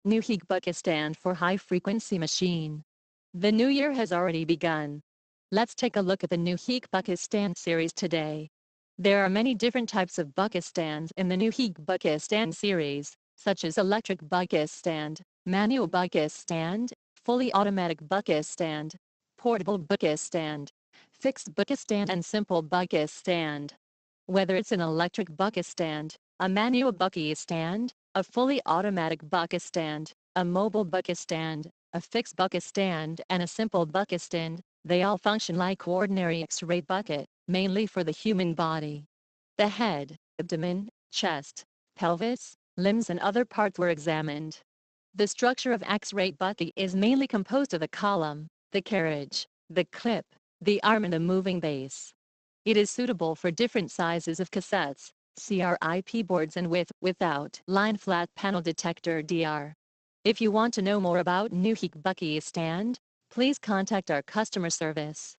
Newheek Bucky stand for high-frequency machine. The new year has already begun. Let's take a look at the Newheek Bucky stand series today. There are many different types of bucket stands in the Newheek bucket stand series, such as electric bucket stand, manual bucket stand, fully automatic bucket stand, portable bucket stand, fixed bucket stand and simple bucket stand. Whether it's an electric bucket stand, a manual bucket stand, a fully automatic bucket stand, a mobile bucket stand, a fixed bucket stand and a simple bucket stand, they all function like ordinary X-ray bucket, mainly for the human body. The head, abdomen, chest, pelvis, limbs and other parts were examined. The structure of X-ray bucket is mainly composed of the column, the carriage, the clip, the arm and the moving base. It is suitable for different sizes of cassettes, CRIP boards and without line flat panel detector DR. If you want to know more about Newheek Bucky stand, please contact our customer service.